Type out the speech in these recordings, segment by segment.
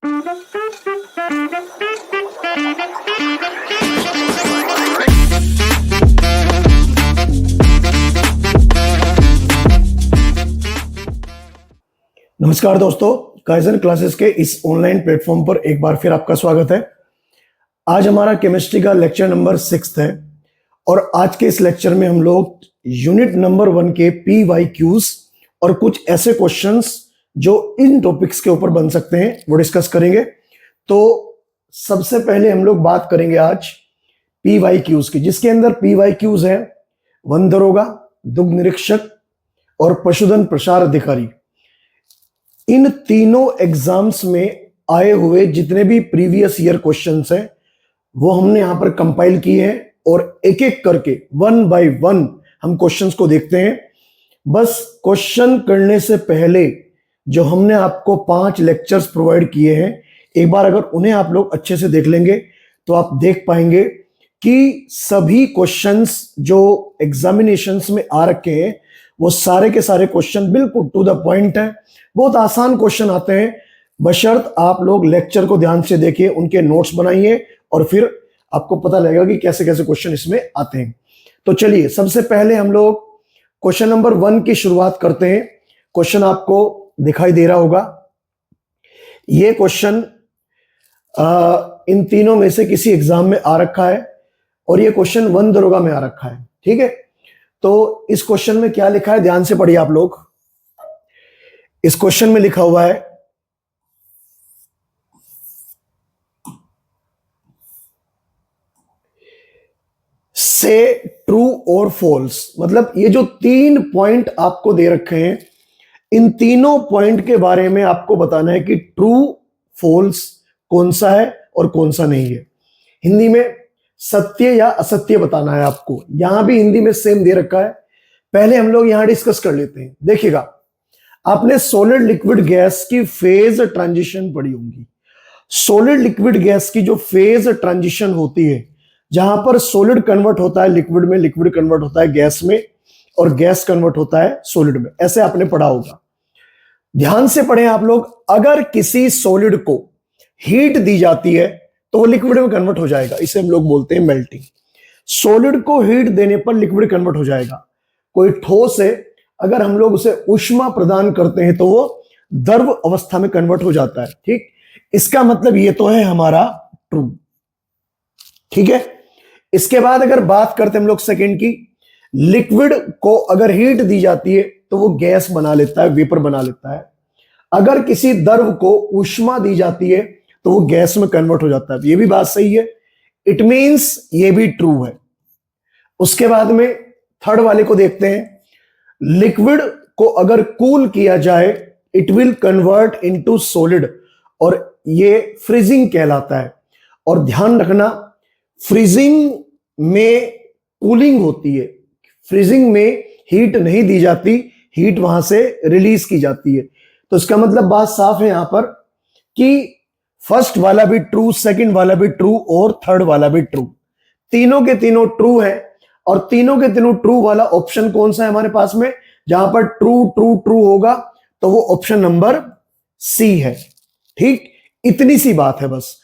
नमस्कार दोस्तों, kaizen classes के इस ऑनलाइन प्लेटफॉर्म पर एक बार फिर आपका स्वागत है। आज हमारा केमिस्ट्री का लेक्चर नंबर 6 है और आज के इस लेक्चर में हम लोग यूनिट नंबर 1 के PYQs और कुछ ऐसे क्वेश्चंस जो इन टॉपिक्स के ऊपर बन सकते हैं वो डिस्कस करेंगे। तो सबसे पहले हम लोग बात करेंगे आज PYQs की, जिसके अंदर PYQs है वन दरोगा, दुग्ध निरीक्षक और पशुधन प्रसार अधिकारी। इन तीनों एग्जाम्स में आए हुए जितने भी प्रीवियस ईयर क्वेश्चंस हैं वो हमने यहां पर कंपाइल किए हैं और एक एक करके 1 बाय 1 हम क्वेश्चंस को देखते हैं। बस क्वेश्चन करने से पहले जो हमने आपको 5 लेक्चर्स प्रोवाइड किए हैं, एक बार अगर उन्हें आप लोग अच्छे से देख लेंगे तो आप देख पाएंगे कि सभी क्वेश्चंस जो एग्जामिनेशंस में आ रखे हैं वो सारे के सारे क्वेश्चन बिल्कुल टू द पॉइंट है। बहुत आसान क्वेश्चन आते हैं, बशर्त आप लोग लेक्चर को ध्यान से देखिए, उनके नोट्स बनाइए और फिर आपको पता लगेगा कि कैसे कैसे क्वेश्चन इसमें आते हैं। तो चलिए सबसे पहले हम लोग क्वेश्चन नंबर 1 की शुरुआत करते हैं। क्वेश्चन आपको दिखाई दे रहा होगा। ये क्वेश्चन इन तीनों में से किसी एग्जाम में आ रखा है और ये क्वेश्चन वन दरोगा में आ रखा है। ठीक है, तो इस क्वेश्चन में क्या लिखा है ध्यान से पढ़िए आप लोग। इस क्वेश्चन में लिखा हुआ है से ट्रू और फॉल्स। मतलब ये जो 3 पॉइंट आपको दे रखे हैं, इन तीनों पॉइंट के बारे में आपको बताना है कि ट्रू फॉल्स कौन सा है और कौन सा नहीं है। हिंदी में सत्य या असत्य बताना है आपको। यहां भी हिंदी में सेम दे रखा है। पहले हम लोग यहां डिस्कस कर लेते हैं। देखिएगा, आपने सॉलिड लिक्विड गैस की फेज ट्रांजिशन पढ़ी होंगी। सॉलिड लिक्विड गैस की जो फेज ट्रांजिशन होती है, जहां पर सॉलिड कन्वर्ट होता है लिक्विड में, लिक्विड कन्वर्ट होता है गैस में और गैस कन्वर्ट होता है सॉलिड में, ऐसे आपने पढ़ा होगा। ध्यान से पढ़ें आप लोग। अगर किसी सॉलिड को हीट दी जाती है तो वो लिक्विड में कन्वर्ट हो जाएगा, इसे हम लोग बोलते हैं मेल्टिंग। सॉलिड को हीट देने पर लिक्विड कन्वर्ट हो जाएगा। कोई ठोस है, अगर हम लोग उसे ऊष्मा प्रदान करते हैं तो वो द्रव अवस्था में कन्वर्ट हो जाता है। ठीक, इसका मतलब ये तो है हमारा ट्रू। ठीक है, इसके बाद अगर बात करते हैं हम लोग सेकंड की, लिक्विड को अगर हीट दी जाती है तो वो गैस बना लेता है, वेपर बना लेता है। अगर किसी द्रव को ऊष्मा दी जाती है तो वो गैस में कन्वर्ट हो जाता है। ये भी बात सही है, इट मींस ये भी ट्रू है। उसके बाद में थर्ड वाले को देखते हैं। लिक्विड को अगर कूल किया जाए it will convert into solid, और ये फ्रीजिंग कहलाता है। और ध्यान रखना, फ्रीजिंग में कूलिंग होती है, फ्रीजिंग में हीट नहीं दी जाती, हीट वहां से रिलीज की जाती है। तो इसका मतलब बात साफ है यहां पर कि फर्स्ट वाला भी ट्रू, सेकंड वाला भी ट्रू और थर्ड वाला भी ट्रू। तीनों के तीनों ट्रू है। और तीनों के तीनों ट्रू वाला ऑप्शन कौन सा है हमारे पास में, जहां पर ट्रू ट्रू ट्रू होगा तो वो ऑप्शन नंबर सी है। ठीक, इतनी सी बात है बस।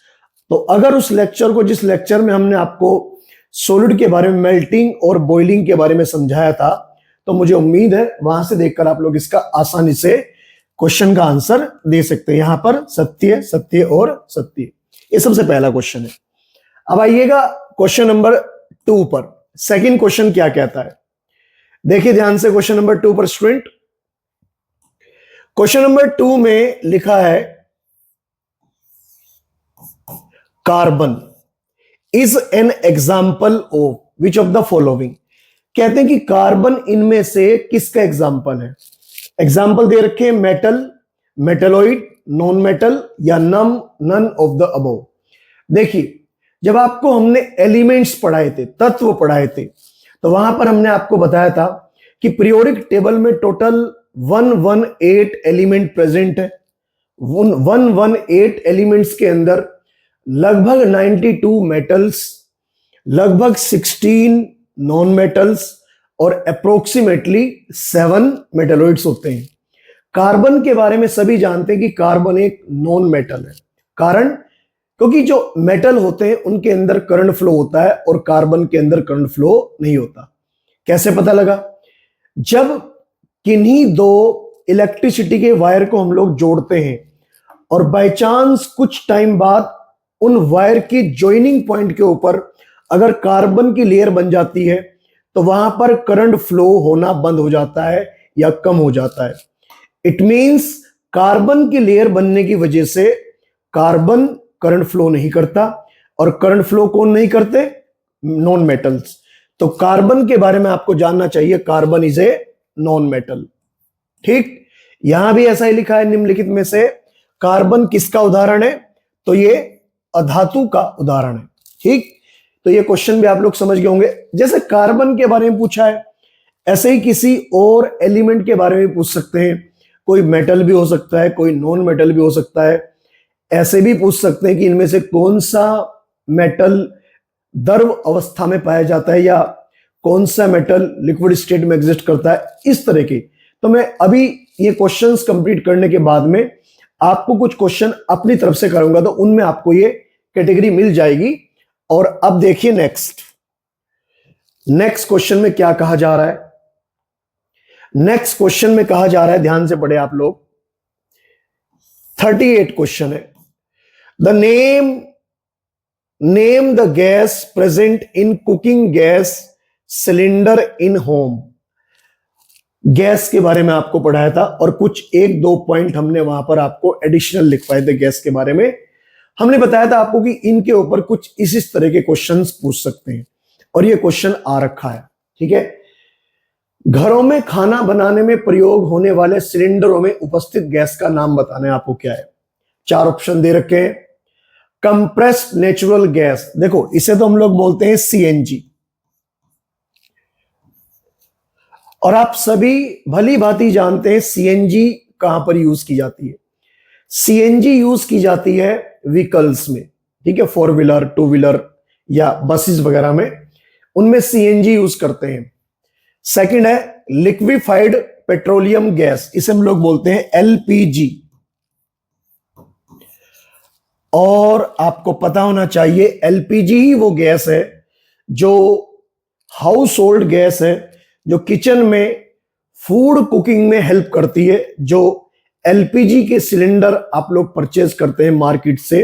तो अगर उस लेक्चर को, जिस लेक्चर में हमने आपको सॉलिड के बारे में, मेल्टिंग और बॉइलिंग के बारे में समझाया था, तो मुझे उम्मीद है वहां से देखकर आप लोग इसका आसानी से क्वेश्चन का आंसर दे सकते हैं। यहां पर सत्य, सत्य और सत्य, ये सबसे पहला क्वेश्चन है। अब आइएगा क्वेश्चन नंबर 2 पर। सेकंड क्वेश्चन क्या कहता है, देखिए ध्यान से क्वेश्चन नंबर 2 पर स्टूडेंट। क्वेश्चन नंबर 2 में लिखा है carbon is an example of which of the following. कहते हैं कि कार्बन इनमें से किसका एग्जाम्पल है। एग्जाम्पल दे रखे हैं मेटल, मेटलॉइड, नॉन मेटल या नन ऑफ द अबव। देखिए, जब आपको हमने एलिमेंट्स पढ़ाए थे, तत्व पढ़ाए थे, तो वहां पर हमने आपको बताया था कि पीरियोडिक टेबल में टोटल 118 एलिमेंट प्रेजेंट है। 118 एलिमेंट्स के अंदर लगभग 92 मेटल्स, लगभग 16 नॉन मेटल्स और अप्रोक्सीमेटली 7 मेटलॉइड्स होते हैं। कार्बन के बारे में सभी जानते हैं कि कार्बन एक नॉन मेटल है। कारण क्योंकि जो मेटल होते हैं उनके अंदर करंट फ्लो होता है और कार्बन के अंदर करंट फ्लो नहीं होता। कैसे पता लगा? जब किन्हीं दो इलेक्ट्रिसिटी के वायर को हम लोग जोड़ते हैं और बाय चांस कुछ टाइम बाद उन वायर की जॉइनिंग पॉइंट के ऊपर अगर कार्बन की लेयर बन जाती है तो वहां पर करंट फ्लो होना बंद हो जाता है या कम हो जाता है। इट मींस कार्बन की लेयर बनने की वजह से कार्बन करंट फ्लो नहीं करता, और करंट फ्लो कौन नहीं करते? Non metals. तो कार्बन के बारे में आपको जानना चाहिए, carbon is a non metal. ठीक, यहां भी ऐसा ही लिखा है निम्नलिखित में से कार्बन किसका उदाहरण है? तो ये अधातु का उदाहरण है। ठीक, तो ये क्वेश्चन भी आप लोग समझ गए होंगे। जैसे कार्बन के बारे में पूछा है, ऐसे ही किसी और एलिमेंट के बारे में पूछ सकते हैं। कोई मेटल भी हो सकता है, कोई नॉन मेटल भी हो सकता है। ऐसे भी पूछ सकते हैं कि इनमें से कौन सा मेटल द्रव अवस्था में पाया जाता है या कौन सा मेटल लिक्विड स्टेट में एग्जिस्ट करता है, इस तरह की। तो मैं अभी ये क्वेश्चंस कंप्लीट करने के बाद में आपको कुछ क्वेश्चन अपनी तरफ से करूंगा, तो उनमें आपको ये कैटेगरी मिल जाएगी। और अब देखिए नेक्स्ट क्वेश्चन में क्या कहा जा रहा है। नेक्स्ट क्वेश्चन में कहा जा रहा है, ध्यान से पढ़े आप लोग, 38 क्वेश्चन है। The name the gas present in cooking gas cylinder in home. Gas के बारे में आपको पढ़ाया था और कुछ एक दो पॉइंट हमने वहां पर आपको एडिशनल लिखवाए थे गैस के बारे में। हमने बताया था आपको कि इनके ऊपर कुछ इस तरह के क्वेश्चंस पूछ सकते हैं, और ये क्वेश्चन आ रखा है। ठीक है, घरों में खाना बनाने में प्रयोग होने वाले सिलेंडरों में उपस्थित गैस का नाम बताना है आपको। क्या है? 4 ऑप्शन दे रखे हैं। कंप्रेस्ड नेचुरल गैस, देखो इसे तो हम लोग बोलते हैं सीएनजी, और आप सभी भली भांति जानते हैं सीएनजी कहां पर यूज की जाती है। सीएनजी यूज की जाती है व्हीकल्स में। ठीक है, 4 व्हीलर 2 व्हीलर या बसेस वगैरह में, उनमें सीएनजी यूज करते हैं। सेकंड है लिक्विफाइड पेट्रोलियम गैस, इसे हम लोग बोलते हैं एलपीजी। और आपको पता होना चाहिए एलपीजी ही वो गैस है जो हाउस होल्ड गैस है, जो किचन में फूड कुकिंग में हेल्प करती है। जो एलपीजी के सिलेंडर आप लोग परचेज करते हैं मार्केट से,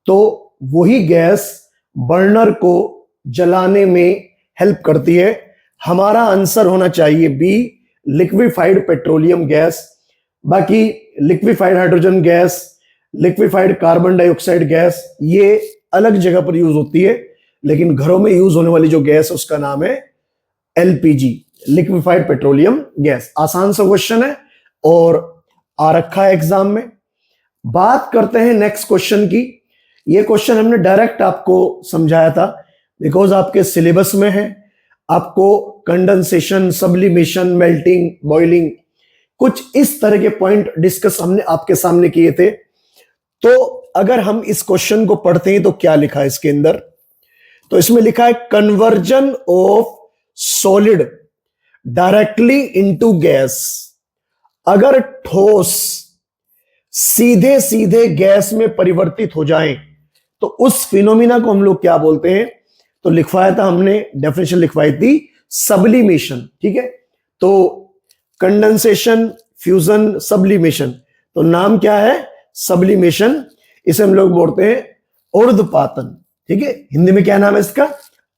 तो वही गैस बर्नर को जलाने में हेल्प करती है। हमारा आंसर होना चाहिए बी, लिक्विफाइड पेट्रोलियम गैस। बाकी liquefied hydrogen gas, liquefied carbon dioxide gas, ये अलग जगह पर यूज होती है, लेकिन घरों में यूज होने वाली जो गैस है उसका नाम है एलपीजी, लिक्विफाइड पेट्रोलियम गैस। आसान सा क्वेश्चन है और आ रखा है एग्जाम में। बात करते हैं नेक्स्ट क्वेश्चन की। ये क्वेश्चन हमने डायरेक्ट आपको समझाया था, बिकॉज आपके सिलेबस में है। आपको कंडेंसेशन, सब्लिमेशन, मेल्टिंग, बॉइलिंग, कुछ इस तरह के पॉइंट डिस्कस हमने आपके सामने किए थे। तो अगर हम इस क्वेश्चन को पढ़ते हैं तो क्या लिखा है इसके अंदर? तो इसमें लिखा है conversion of solid directly into gas. अगर ठोस सीधे सीधे गैस में परिवर्तित हो जाए तो उस फिनोमिना को हम लोग क्या बोलते हैं? तो लिखवाया था हमने, डेफिनेशन लिखवाई थी, सब्लिमेशन। ठीक है, तो कंडेंसेशन, फ्यूजन, सब्लिमेशन, तो नाम क्या है? सब्लिमेशन। इसे हम लोग बोलते हैं ऊर्ध्वपातन। ठीक है, हिंदी में क्या नाम है इसका?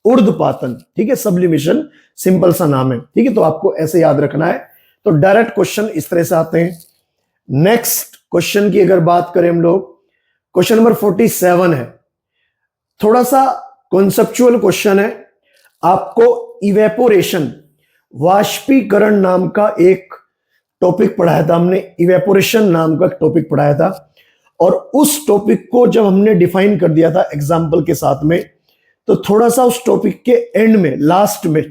ऊर्ध्वपातन। ठीक है, सब्लिमेशन सिंपल सा नाम है। ठीक है, तो आपको ऐसे याद रखना है। तो डायरेक्ट क्वेश्चन इस तरह से आते हैं। नेक्स्ट क्वेश्चन की अगर बात करें हम लोग, क्वेश्चन नंबर 47 है। थोड़ा सा कॉन्सेप्चुअल क्वेश्चन है। आपको इवेपोरेशन, वाष्पीकरण नाम का एक टॉपिक पढ़ाया था हमने, इवेपोरेशन नाम का टॉपिक पढ़ाया था, और उस टॉपिक को जब हमने डिफाइन कर दिया था एग्जाम्पल के साथ में, तो थोड़ा सा उस टॉपिक के एंड में, लास्ट में,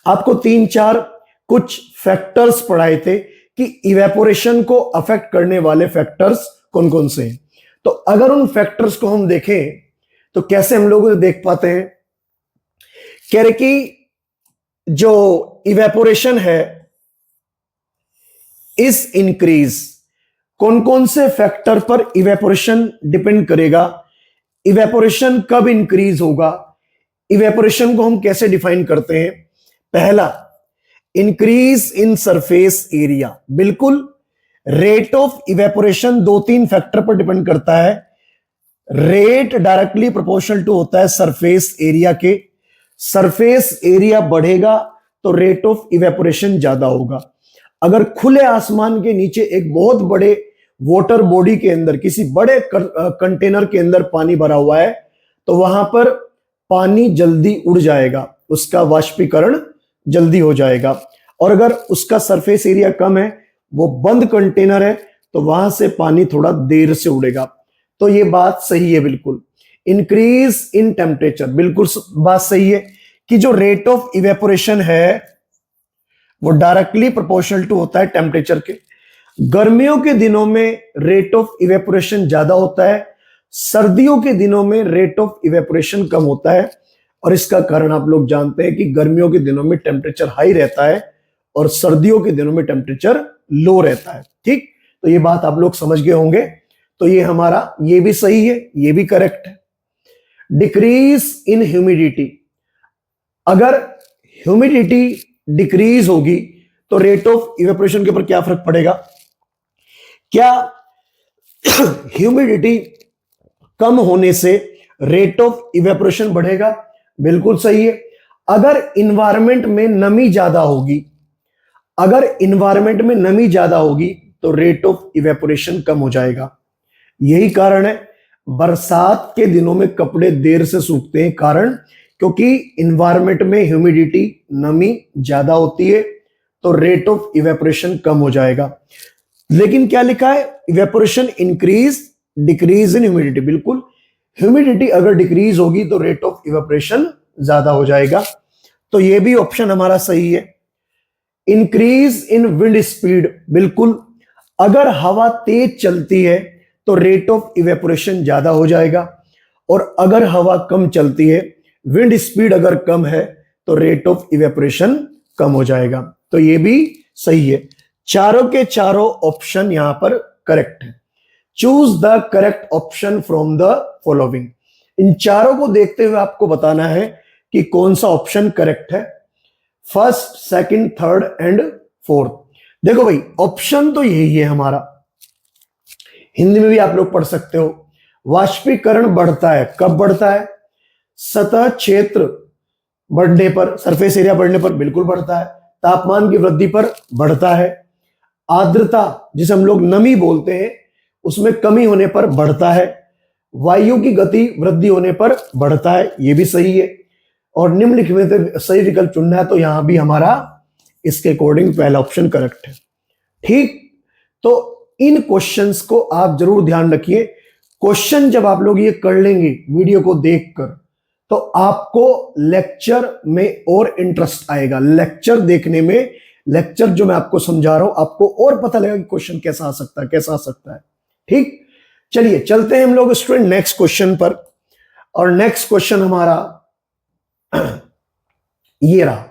आपको 3-4 कुछ फैक्टर्स पढ़ाए थे कि इवेपोरेशन को अफेक्ट करने वाले फैक्टर्स कौन कौन से हैं। तो अगर उन फैक्टर्स को हम देखें तो कैसे हम लोग देख पाते हैं? कह रहे कि जो इवेपोरेशन है इज इंक्रीज कौन कौन से फैक्टर पर इवेपोरेशन डिपेंड करेगा, इवेपोरेशन कब इंक्रीज होगा, इवेपोरेशन को हम कैसे डिफाइन करते हैं। पहला, इंक्रीज इन सरफेस एरिया। बिल्कुल, रेट ऑफ इवेपोरेशन दो तीन फैक्टर पर डिपेंड करता है। रेट डायरेक्टली प्रोपोर्शनल टू होता है सरफेस एरिया के। सरफेस एरिया बढ़ेगा तो रेट ऑफ इवेपोरेशन ज्यादा होगा। अगर खुले आसमान के नीचे एक बहुत बड़े वाटर बॉडी के अंदर, किसी बड़े कंटेनर के अंदर पानी भरा हुआ है, तो वहां पर पानी जल्दी उड़ जाएगा, उसका वाष्पीकरण जल्दी हो जाएगा। और अगर उसका सरफेस एरिया कम है, वो बंद कंटेनर है, तो वहां से पानी थोड़ा देर से उड़ेगा। तो ये बात सही है बिल्कुल। इंक्रीज इन टेम्परेचर, बिल्कुल बात सही है कि जो रेट ऑफ इवेपोरेशन है वो डायरेक्टली प्रोपोर्शनल टू होता है टेम्परेचर के। गर्मियों के दिनों में रेट ऑफ इवेपोरेशन ज्यादा होता है, सर्दियों के दिनों में रेट ऑफ इवेपोरेशन कम होता है। और इसका कारण आप लोग जानते हैं कि गर्मियों के दिनों में टेम्परेचर हाई रहता है और सर्दियों के दिनों में टेम्परेचर लो रहता है। ठीक, तो ये बात आप लोग समझ गए होंगे। तो ये हमारा, ये भी सही है, ये भी करेक्ट है। डिक्रीज इन ह्यूमिडिटी, अगर ह्यूमिडिटी डिक्रीज होगी तो रेट ऑफ इवेपोरेशन के ऊपर क्या फर्क पड़ेगा? क्या ह्यूमिडिटी कम होने से रेट ऑफ इवेपोरेशन बढ़ेगा? बिल्कुल सही है। अगर इन्वायरमेंट में नमी ज्यादा होगी, अगर इन्वायरमेंट में नमी ज्यादा होगी तो रेट ऑफ इवेपोरेशन कम हो जाएगा। यही कारण है बरसात के दिनों में कपड़े देर से सूखते हैं, कारण क्योंकि इन्वायरमेंट में ह्यूमिडिटी, नमी ज्यादा होती है, तो रेट ऑफ इवेपोरेशन कम हो जाएगा। लेकिन क्या लिखा है? Evaporation increase, decrease in humidity. बिल्कुल, ह्यूमिडिटी अगर डिक्रीज होगी तो रेट ऑफ इवेपोरेशन ज्यादा हो जाएगा। तो ये भी ऑप्शन हमारा सही है। इंक्रीज इन विंड स्पीड, बिल्कुल, अगर हवा तेज चलती है तो रेट ऑफ इवेपोरेशन ज्यादा हो जाएगा, और अगर हवा कम चलती है, विंड स्पीड अगर कम है, तो रेट ऑफ इवेपोरेशन कम हो जाएगा। तो ये भी सही है। चारों के चारों ऑप्शन यहां पर करेक्ट है। Choose the correct option from the following. इन चारों को देखते हुए आपको बताना है कि कौन सा ऑप्शन करेक्ट है। First, second, third and fourth. देखो भाई, ऑप्शन तो यही है हमारा, हिंदी में भी आप लोग पढ़ सकते हो। वाष्पीकरण बढ़ता है, कब बढ़ता है? सतह क्षेत्र बढ़ने पर, सरफेस एरिया बढ़ने पर बिल्कुल बढ़ता है। तापमान की वृद्धि पर बढ़ता है। आर्द्रता, जिसे हम लोग नमी बोलते हैं, उसमें कमी होने पर बढ़ता है। वायु की गति वृद्धि होने पर बढ़ता है, यह भी सही है। और निम्नलिखित में से सही विकल्प चुनना है, तो यहां भी हमारा इसके अकॉर्डिंग पहला ऑप्शन करेक्ट है। ठीक, तो इन क्वेश्चंस को आप जरूर ध्यान रखिए। क्वेश्चन जब आप लोग ये कर लेंगे वीडियो को देखकर, तो आपको लेक्चर में और इंटरेस्ट आएगा। लेक्चर देखने में, लेक्चर जो मैं आपको समझा रहा हूं, आपको और पता लगेगा कि क्वेश्चन कैसा आ सकता है, कैसा आ सकता है। ठीक, चलिए चलते हैं हम लोग स्टूडेंट नेक्स्ट क्वेश्चन पर। और नेक्स्ट क्वेश्चन हमारा ये रहा।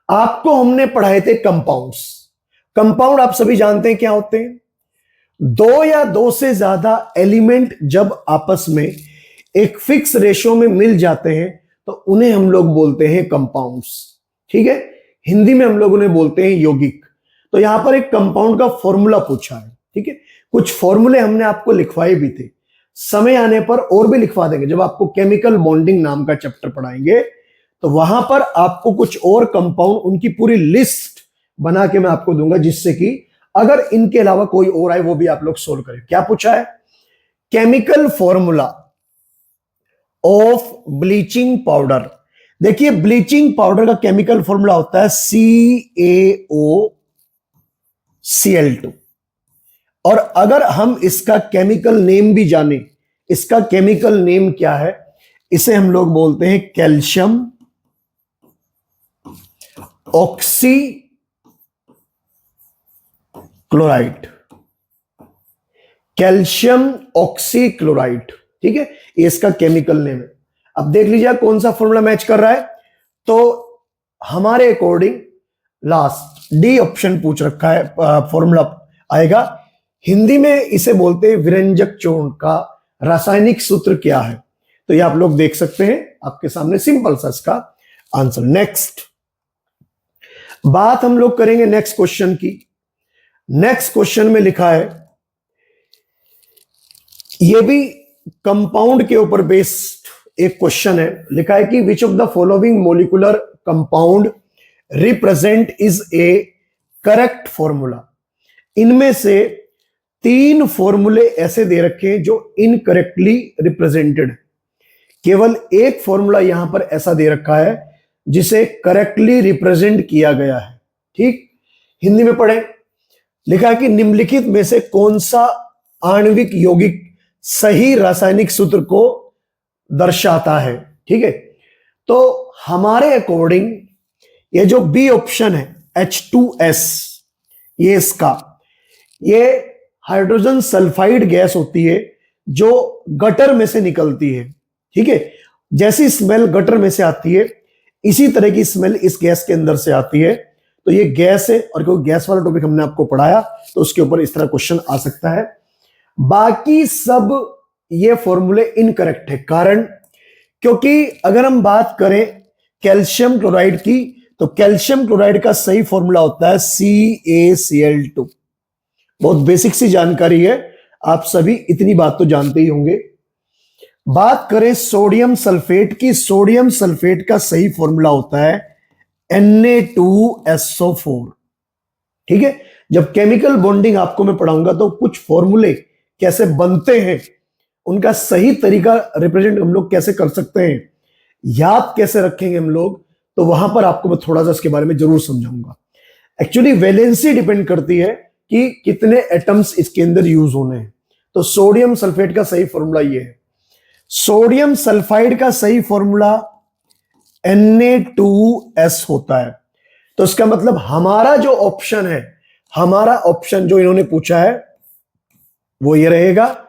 आपको हमने पढ़ाए थे कंपाउंड्स। कंपाउंड आप सभी जानते हैं क्या होते हैं? दो या दो से ज्यादा एलिमेंट जब आपस में एक फिक्स रेशो में मिल जाते हैं तो उन्हें हम लोग बोलते हैं कंपाउंड्स। ठीक है, हिंदी में हम लोग उन्हें बोलते हैं यौगिक। तो यहां पर एक कंपाउंड का फॉर्मूला पूछा है। ठीक है, कुछ फॉर्मूले हमने आपको लिखवाए भी थे, समय आने पर और भी लिखवा देंगे। जब आपको केमिकल बॉन्डिंग नाम का चैप्टर पढ़ाएंगे तो वहां पर आपको कुछ और कंपाउंड, उनकी पूरी लिस्ट बना के मैं आपको दूंगा, जिससे कि अगर इनके अलावा कोई और आए वो भी आप लोग सोल्व करें। क्या पूछा है? Chemical formula of bleaching powder. देखिए, ब्लीचिंग पाउडर का केमिकल फॉर्मूला होता है CaOCl2। और अगर हम इसका केमिकल नेम भी जाने, इसका केमिकल नेम क्या है? इसे हम लोग बोलते हैं calcium oxy chloride. Calcium oxy chloride, ठीक है, ये इसका केमिकल नेम है। अब देख लीजिए कौन सा फॉर्मूला मैच कर रहा है। तो हमारे अकॉर्डिंग लास्ट डी ऑप्शन पूछ रखा है, फॉर्मूला आएगा हिंदी में इसे बोलते हैं विरंजक चूर्ण का रासायनिक सूत्र क्या है? तो ये आप लोग देख सकते हैं आपके सामने, सिंपल सा इसका आंसर। नेक्स्ट बात हम लोग करेंगे नेक्स्ट क्वेश्चन की। नेक्स्ट क्वेश्चन में लिखा है, ये भी कंपाउंड के ऊपर बेस्ड एक क्वेश्चन है। लिखा है कि which of the following molecular compound represent is A correct formula. इनमें से 3 फॉर्मूले ऐसे दे रखे हैं जो इनकरेक्टली रिप्रेजेंटेड है। केवल एक फॉर्मूला यहां पर ऐसा दे रखा है जिसे करेक्टली रिप्रेजेंट किया गया है। ठीक, हिंदी में पढ़ें। लिखा है कि निम्नलिखित में से कौन सा आणविक यौगिक सही रासायनिक सूत्र को दर्शाता है? ठीक है, तो हमारे अकॉर्डिंग ये जो बी ऑप्शन है H2S, ये इसका, ये हाइड्रोजन सल्फाइड गैस होती है जो गटर में से निकलती है। ठीक है, जैसी स्मेल गटर में से आती है इसी तरह की स्मेल इस गैस के अंदर से आती है। तो ये गैस है, और कोई गैस वाला टॉपिक हमने आपको पढ़ाया तो उसके ऊपर इस तरह क्वेश्चन आ सकता है। बाकी सब ये फॉर्मूले इनकरेक्ट है। कारण, क्योंकि अगर हम बात करें कैल्शियम क्लोराइड की, तो कैल्शियम क्लोराइड का सही फॉर्मूला होता है CaCl2। बहुत बेसिक सी जानकारी है, आप सभी इतनी बात तो जानते ही होंगे। बात करें सोडियम सल्फेट की, सोडियम सल्फेट का सही फॉर्मूला होता है Na2SO4। ठीक है, जब केमिकल बॉन्डिंग आपको मैं पढ़ाऊंगा तो कुछ फॉर्मूले कैसे बनते हैं, उनका सही तरीका रिप्रेजेंट हम लोग कैसे कर सकते हैं, याद कैसे रखेंगे हम लोग, तो वहां पर आपको मैं थोड़ा सा इसके बारे में जरूर समझाऊंगा। एक्चुअली वैलेंसी डिपेंड करती है कि कितने एटम्स इसके अंदर यूज होने हैं। तो सोडियम सल्फेट का सही फॉर्मूला ये है। सोडियम सल्फाइड का सही फॉर्मूला Na2S होता है। तो इसका मतलब हमारा जो ऑप्शन है, हमारा ऑप्शन जो इन्होंने पूछा है वो ये रहेगा,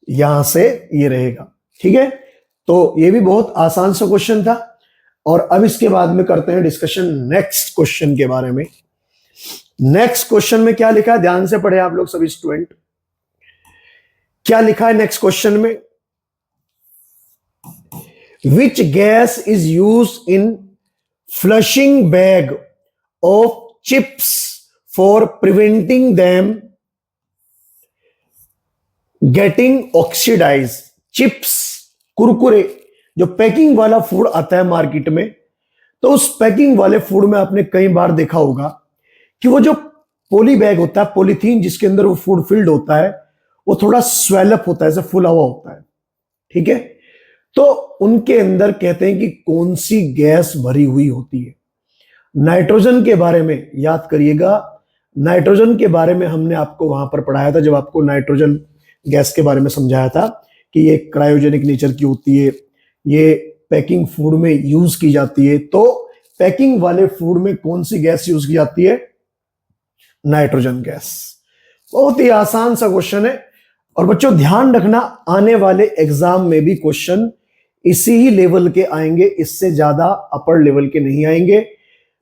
यहां से ये रहेगा। ठीक है, तो ये भी बहुत आसान सा क्वेश्चन था। और अब इसके बाद में करते हैं डिस्कशन नेक्स्ट क्वेश्चन के बारे में। नेक्स्ट क्वेश्चन में क्या लिखा है, ध्यान से पढ़े आप लोग सभी स्टूडेंट। क्या लिखा है नेक्स्ट क्वेश्चन में, which gas is use in flushing bag of chips for preventing them getting oxidise. Chips, Kurkure, जो पैकिंग वाला फूड आता है मार्केट में, तो उस पैकिंग वाले फूड में आपने कई बार देखा होगा कि वो जो पॉली बैग होता है, पॉलीथीन जिसके अंदर वो फूड फिल्ड होता है, वो थोड़ा स्वेलअप होता है, ऐसे फुला हुआ होता है। ठीक है, तो उनके अंदर कहते हैं कि कौन सी गैस भरी हुई होती है। नाइट्रोजन के बारे में याद करिएगा, नाइट्रोजन के बारे में हमने आपको वहां पर पढ़ाया था जब आपको नाइट्रोजन गैस के बारे में समझाया था कि ये क्रायोजेनिक नेचर की होती है, ये पैकिंग फूड में यूज की जाती है। तो पैकिंग वाले फूड में कौन सी गैस यूज की जाती है, नाइट्रोजन गैस। बहुत ही आसान सा क्वेश्चन है। और बच्चों ध्यान रखना, आने वाले एग्जाम में भी क्वेश्चन इसी ही लेवल के आएंगे, इससे ज्यादा अपर लेवल के नहीं आएंगे।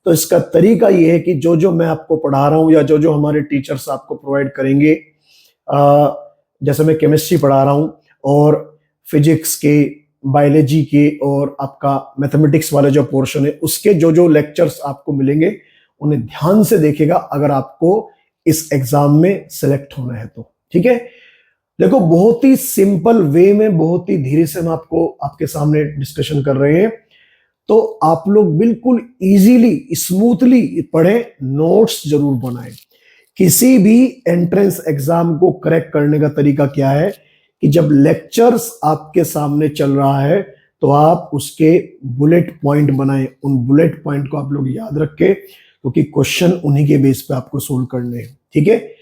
तो इसका तरीका यह है कि जो जो मैं आपको पढ़ा रहा हूं या जो जो हमारे टीचर्स आपको प्रोवाइड करेंगे, जैसे मैं केमिस्ट्री पढ़ा रहा हूं और फिजिक्स के, बायोलॉजी के और आपका मैथमेटिक्स वाला जो पोर्शन है, उसके जो जो लेक्चर्स आपको मिलेंगे उन्हें ध्यान से देखिएगा अगर आपको इस एग्जाम में सेलेक्ट होना है तो। ठीक है, देखो बहुत ही सिंपल वे में, बहुत ही धीरे से हम आपको आपके सामने डिस्कशन कर रहे हैं, तो आप लोग बिल्कुल इजीली स्मूथली पढ़ें, नोट्स जरूर बनाएं। किसी भी एंट्रेंस एग्जाम को क्रैक करने का तरीका क्या है कि जब लेक्चर्स आपके सामने चल रहा है तो आप उसके बुलेट पॉइंट बनाएं, उन बुलेट पॉइंट को आप लोग याद रखें, क्योंकि क्वेश्चन उन्हीं के बेस पे आपको सोल्व करने हैं। ठीक है,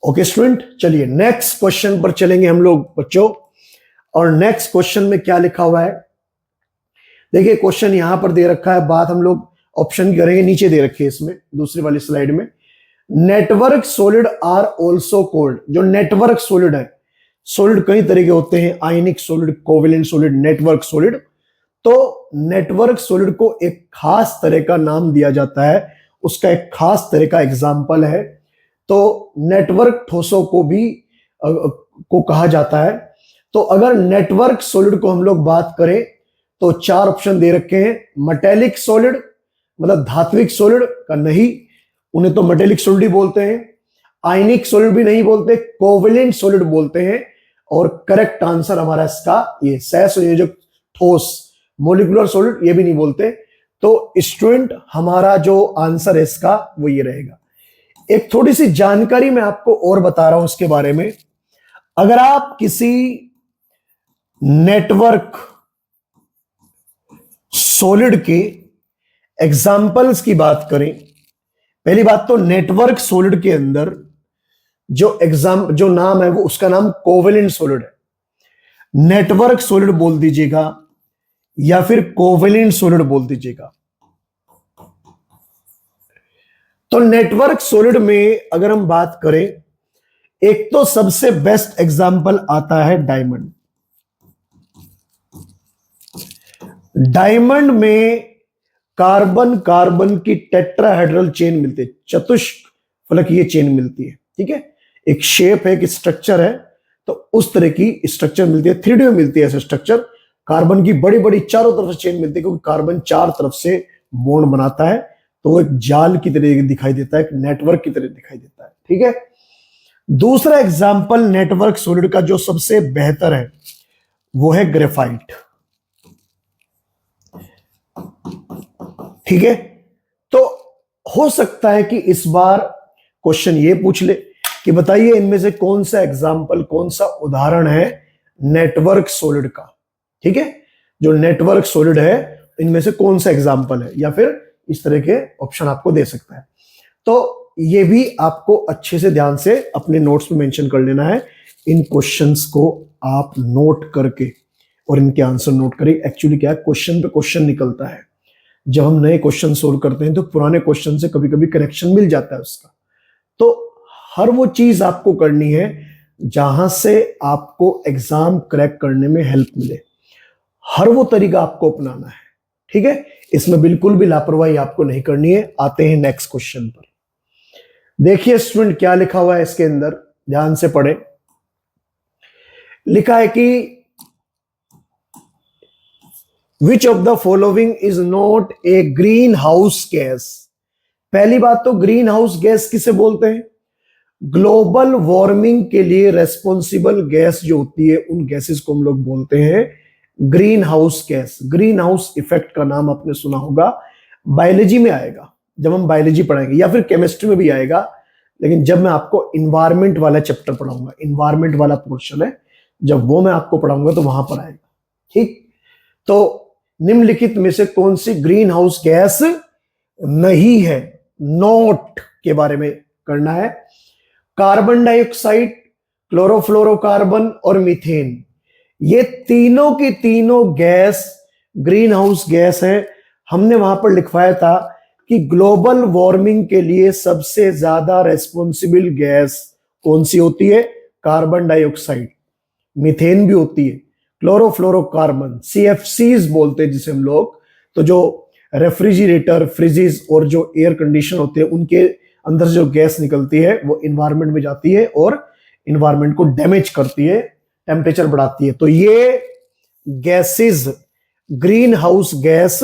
ओके स्टूडेंट, चलिए नेक्स्ट क्वेश्चन पर चलेंगे हम लोग बच्चों। और नेक्स्ट क्वेश्चन में क्या लिखा हुआ है, देखिए क्वेश्चन यहां पर दे रखा है, बात हम लोग ऑप्शन की करेंगे, नीचे दे रखी है इसमें दूसरी वाली स्लाइड में। Network solid are also called. जो नेटवर्क सॉलिड है, सॉलिड कई तरह के होते हैं, ionic solid, covalent solid, network solid. तो नेटवर्क सॉलिड को एक खास तरह का नाम दिया जाता है, उसका एक खास तरह का एग्जाम्पल है। तो नेटवर्क ठोसों को भी को कहा जाता है। तो अगर नेटवर्क सॉलिड को हम लोग बात करें तो 4 ऑप्शन दे रखे हैं। मेटेलिक सॉलिड मतलब धात्विक सॉलिड का नहीं, उन्हें तो मेटेलिक सॉलिड ही बोलते हैं। आयनिक सॉलिड भी नहीं बोलते, कोवेलेंट सॉलिड बोलते हैं। और करेक्ट आंसर हमारा इसका ये सहसंयोजक ठोस मोलिकुलर सॉलिड, ये भी नहीं बोलते। तो स्टूडेंट हमारा जो आंसर है इसका वो ये रहेगा। एक थोड़ी सी जानकारी मैं आपको और बता रहा हूं इसके बारे में। अगर आप किसी नेटवर्क सॉलिड के एग्जाम्पल्स की बात करें, पहली बात तो नेटवर्क सॉलिड के अंदर जो नाम है वो उसका नाम कोवेलेंट सॉलिड है। नेटवर्क सॉलिड बोल दीजिएगा या फिर कोवेलेंट सॉलिड बोल दीजिएगा। तो नेटवर्क सॉलिड में अगर हम बात करें, एक तो सबसे बेस्ट एग्जांपल आता है डायमंड। डायमंड में कार्बन कार्बन की टेट्राहेड्रल चेन मिलती है, चतुष्क फलक ये चेन मिलती है। ठीक है, एक शेप है, एक स्ट्रक्चर है, तो उस तरह की स्ट्रक्चर मिलती है। 3D में मिलती है ऐसे स्ट्रक्चर। कार्बन की बड़ी बड़ी चारों तरफ से चेन मिलती है, क्योंकि कार्बन 4 तरफ से बॉन्ड बनाता है, तो वो एक जाल की तरह दिखाई देता है, एक नेटवर्क की तरह दिखाई देता है। ठीक है, दूसरा एग्जाम्पल नेटवर्क सॉलिड का जो सबसे बेहतर है वो है ग्रेफाइट। ठीक है, तो हो सकता है कि इस बार क्वेश्चन ये पूछ ले कि बताइए इनमें से कौन सा एग्जाम्पल, कौन सा उदाहरण है नेटवर्क सॉलिड का। ठीक है, जो नेटवर्क सॉलिड है इनमें से कौन सा एग्जाम्पल है, या फिर इस तरह के ऑप्शन आपको दे सकता है। तो ये भी आपको अच्छे से ध्यान से अपने नोट्स में मेंशन कर लेना है। इन क्वेश्चंस को आप नोट करके और इनके आंसर नोट करें। एक्चुअली क्या है, क्वेश्चन पे क्वेश्चन निकलता है। जब हम नए क्वेश्चन सोल्व करते हैं तो पुराने क्वेश्चन से कभी कभी करेक्शन मिल जाता है उसका। तो हर वो चीज आपको करनी है जहां से आपको एग्जाम क्रैक करने में हेल्प मिले। हर वो तरीका आपको अपनाना है। ठीक है, इसमें बिल्कुल भी लापरवाही आपको नहीं करनी है। आते हैं नेक्स्ट क्वेश्चन पर। देखिए स्टूडेंट क्या लिखा हुआ है इसके अंदर, ध्यान से पढ़े। लिखा है कि which of the following is not A green house gas. पहली बात तो ग्रीन हाउस गैस किसे बोलते हैं? ग्लोबल वार्मिंग के लिए रेस्पॉन्सिबल गैस जो होती है उन गैसेस को हम लोग बोलते हैं green house gas. Green house effect का नाम आपने सुना होगा, बायोलॉजी में आएगा जब हम बायोलॉजी पढ़ेंगे, या फिर केमिस्ट्री में भी आएगा। लेकिन जब मैं आपको इन्वायरमेंट वाला चैप्टर पढ़ाऊंगा, इन्वायरमेंट वाला पोर्शन है, जब वो मैं आपको पढ़ाऊंगा तो वहां पर आएगा। ठीक, तो निम्नलिखित में से कौन सी ग्रीन हाउस गैस नहीं है, नोट के बारे में करना है। कार्बन डाइऑक्साइड, क्लोरोफ्लोरोकार्बन और मीथेन, ये तीनों की तीनों गैस ग्रीन हाउस गैस है। हमने वहां पर लिखवाया था कि ग्लोबल वार्मिंग के लिए सबसे ज्यादा रेस्पॉन्सिबल गैस कौन सी होती है? Carbon dioxide. मीथेन भी होती है, क्लोरोफ्लोरोकार्बन, CFCs बोलते हैं जिसे हम लोग। तो जो रेफ्रिजरेटर, फ्रिजेस और जो एयर कंडीशन होते हैं उनके अंदर जो गैस निकलती है वो इन्वायरमेंट में जाती है और इन्वायरमेंट को डैमेज करती है, टेम्परेचर बढ़ाती है। तो ये गैसेस ग्रीन हाउस गैस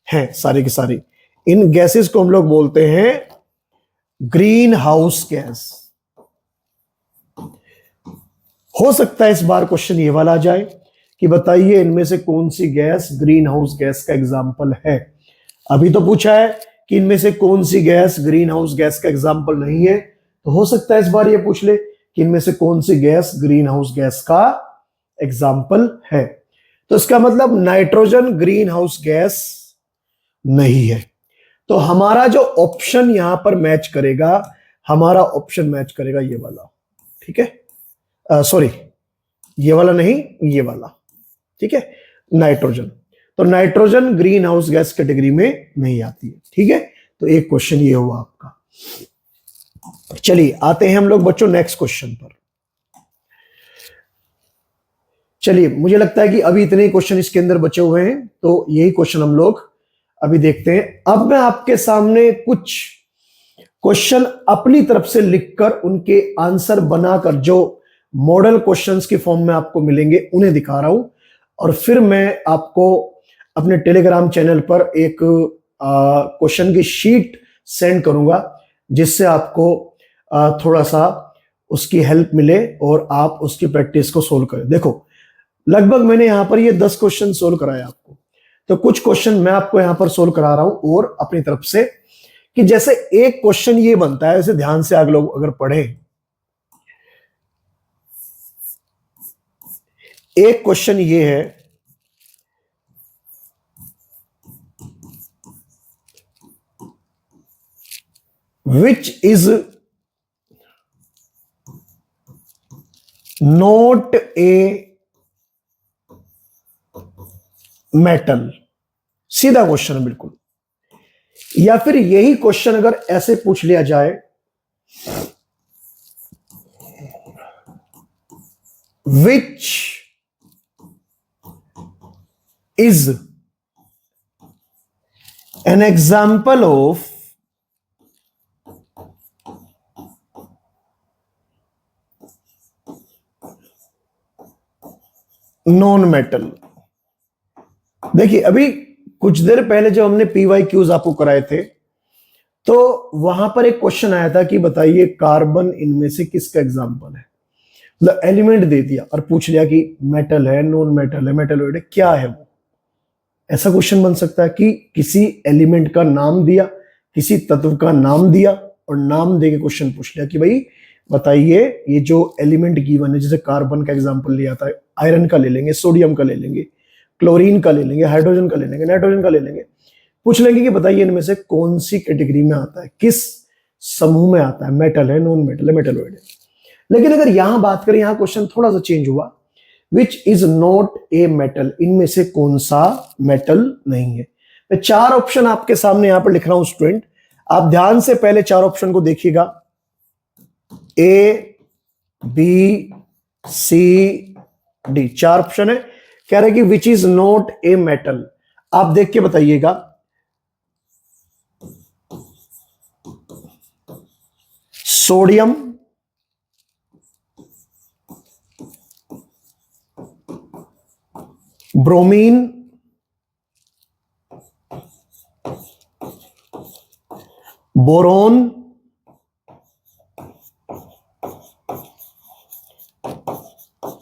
हैं सारी की सारी। इन गैसेस को हम लोग बोलते हैं ग्रीन हाउस गैस। हो सकता है इस बार क्वेश्चन ये वाला आ जाए कि बताइए इनमें से कौन सी गैस ग्रीन हाउस गैस का एग्जाम्पल है। अभी तो पूछा है कि इनमें से कौन सी गैस ग्रीन हाउस गैस का एग्जाम्पल नहीं है, तो हो सकता है इस बार ये पूछ ले कि इनमें से कौन सी गैस ग्रीन हाउस गैस का एग्जाम्पल है। तो इसका मतलब नाइट्रोजन ग्रीन हाउस गैस नहीं है। तो हमारा जो ऑप्शन यहां पर मैच करेगा, हमारा ऑप्शन मैच करेगा ये वाला। ठीक है, सॉरी ये वाला नहीं, ये वाला। ठीक है, नाइट्रोजन। तो nitrogen green house gas category में नहीं आती है। ठीक है, तो एक क्वेश्चन ये हुआ आपका। चलिए आते हैं हम लोग बच्चों नेक्स्ट क्वेश्चन पर। चलिए, मुझे लगता है कि अभी इतने क्वेश्चन इसके अंदर बचे हुए हैं, तो यही क्वेश्चन हम लोग अभी देखते हैं। अब मैं आपके सामने कुछ क्वेश्चन अपनी तरफ से लिखकर उनके आंसर बनाकर जो मॉडल क्वेश्चंस के फॉर्म में आपको मिलेंगे उन्हें दिखा रहा हूं, और फिर मैं आपको अपने टेलीग्राम चैनल पर एक क्वेश्चन की शीट सेंड करूंगा, जिससे आपको थोड़ा सा उसकी हेल्प मिले और आप उसकी प्रैक्टिस को सोल्व करें। देखो लगभग मैंने यहां पर ये 10 क्वेश्चन सोल्व कराए आपको, तो कुछ क्वेश्चन मैं आपको यहां पर सोल्व करा रहा हूं और अपनी तरफ से, कि जैसे एक क्वेश्चन ये बनता है, इसे ध्यान से आप लोग अगर पढ़े, एक क्वेश्चन ये है, विच इज नॉट ए मेटल, सीधा क्वेश्चन है बिल्कुल। या फिर यही क्वेश्चन अगर ऐसे पूछ लिया जाए, which is an example of non metal. देखिए अभी कुछ देर पहले जब हमने PYQs आपको कराए थे, तो वहां पर एक क्वेश्चन आया था कि बताइए कार्बन इनमें से किसका एग्जाम्पल है। मतलब एलिमेंट दे दिया और पूछ लिया कि मेटल है, नॉन मेटल है, मेटलॉइड है, क्या है वो। ऐसा क्वेश्चन बन सकता है कि किसी एलिमेंट का नाम दिया, किसी तत्व का नाम दिया और नाम दे के क्वेश्चन पूछ लिया कि भाई बताइए ये जो एलिमेंट गिवन है, जैसे कार्बन का एग्जाम्पल लिया था, आयरन का ले लेंगे, सोडियम का ले लेंगे, क्लोरीन का ले लेंगे, हाइड्रोजन का ले लेंगे, नाइट्रोजन का ले लेंगे, पूछ लेंगे कि बताइए इनमें से कौन सी कैटेगरी में आता है, किस समूह में आता है, मेटल है, नॉन मेटल है, मेटलॉइड है। लेकिन अगर यहां बात करें, यहां क्वेश्चन थोड़ा सा चेंज हुआ, विच इज नॉट ए मेटल, इनमें से कौन सा मेटल नहीं है। मैं 4 ऑप्शन आपके सामने यहां पर लिख रहा हूं स्टूडेंट, आप ध्यान से पहले 4 ऑप्शन को देखिएगा, A B C D, 4 option है। कह रहे कि which is not a metal, आप देख के बताइएगा। सोडियम, ब्रोमीन, बोरोन,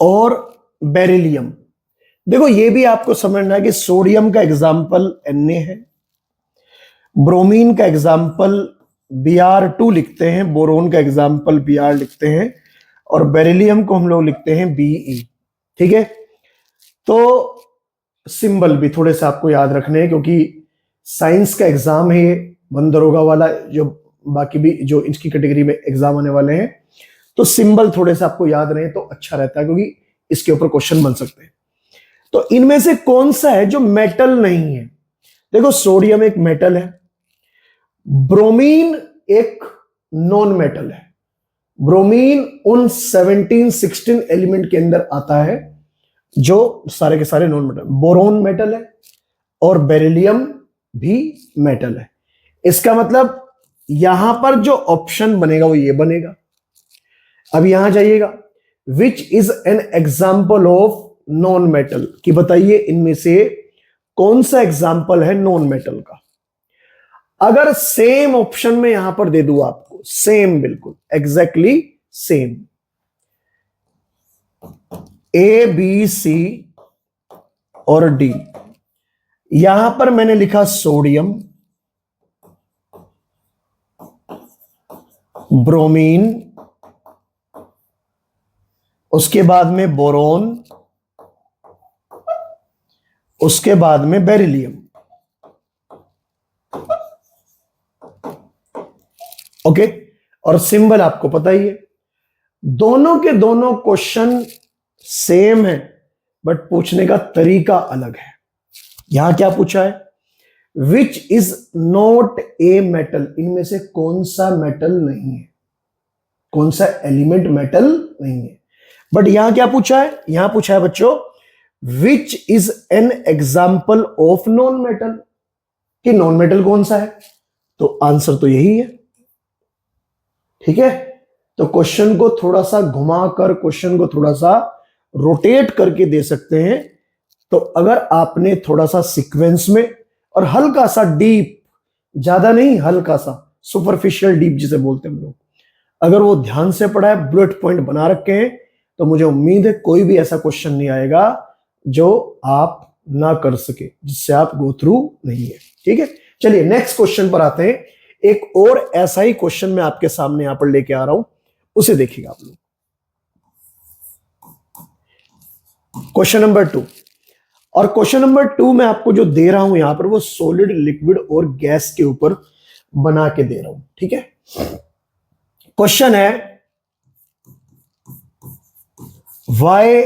और बेरिलियम। देखो ये भी आपको समझना है कि सोडियम का एग्जाम्पल Na है, ब्रोमीन का एग्जाम्पल Br2 लिखते हैं, बोरोन का एग्जाम्पल Br लिखते हैं, और बेरिलियम को हम लोग लिखते हैं Be। ठीक है, तो सिंबल भी थोड़े से आपको याद रखने हैं, क्योंकि साइंस का एग्जाम है ये, वन दरोगा वाला, जो बाकी भी जो इसकी कैटेगरी में एग्जाम आने वाले हैं, तो सिंबल थोड़े से आपको याद रहे तो अच्छा रहता है, क्योंकि इसके ऊपर क्वेश्चन बन सकते हैं। तो इनमें से कौन सा है जो मेटल नहीं है। देखो सोडियम एक मेटल है, ब्रोमीन एक नॉन मेटल है। ब्रोमीन उन 17-16 एलिमेंट के अंदर आता है जो सारे के सारे नॉन मेटल। बोरोन मेटल है और बेरिलियम भी मेटल है। इसका मतलब यहां पर जो ऑप्शन बनेगा वो ये बनेगा। अब यहां जाइएगा, which is an example of non metal, कि बताइए इनमें से कौन सा एग्जाम्पल है नॉन मेटल का। अगर सेम ऑप्शन में यहां पर दे दूं आपको, सेम बिल्कुल exactly same, A B C और डी, यहां पर मैंने लिखा सोडियम, ब्रोमीन, उसके बाद में बोरोन, उसके बाद में बेरिलियम। ओके, और सिंबल आपको पता ही है। दोनों के दोनों क्वेश्चन सेम है, बट पूछने का तरीका अलग है। यहां क्या पूछा है, विच इज नॉट ए मेटल, इनमें से कौन सा मेटल नहीं है, कौन सा एलिमेंट मेटल नहीं है। बट यहां क्या पूछा है, यहां पूछा है बच्चों, which is an example of non metal, कि नॉन मेटल कौन सा है। तो आंसर तो यही है। ठीक है, तो क्वेश्चन को थोड़ा सा घुमाकर, क्वेश्चन को थोड़ा सा रोटेट करके दे सकते हैं। तो अगर आपने थोड़ा सा सीक्वेंस में और हल्का सा डीप, ज्यादा नहीं, हल्का सा सुपरफिशियल डीप जिसे बोलते हैं हम लोग, अगर वो ध्यान से पढ़ा है, बुलेट पॉइंट बना रखे हैं, तो मुझे उम्मीद है कोई भी ऐसा क्वेश्चन नहीं आएगा जो आप ना कर सके, जिससे आप गो थ्रू नहीं है। ठीक है, चलिए नेक्स्ट क्वेश्चन पर आते हैं। एक और ऐसा ही क्वेश्चन मैं आपके सामने यहां पर लेके आ रहा हूं, उसे देखिएगा आप लोग। क्वेश्चन नंबर 2, और क्वेश्चन नंबर 2 मैं आपको जो दे रहा हूं यहां पर, वो सॉलिड, लिक्विड और गैस के ऊपर बना के दे रहा हूं। ठीक है, क्वेश्चन है, why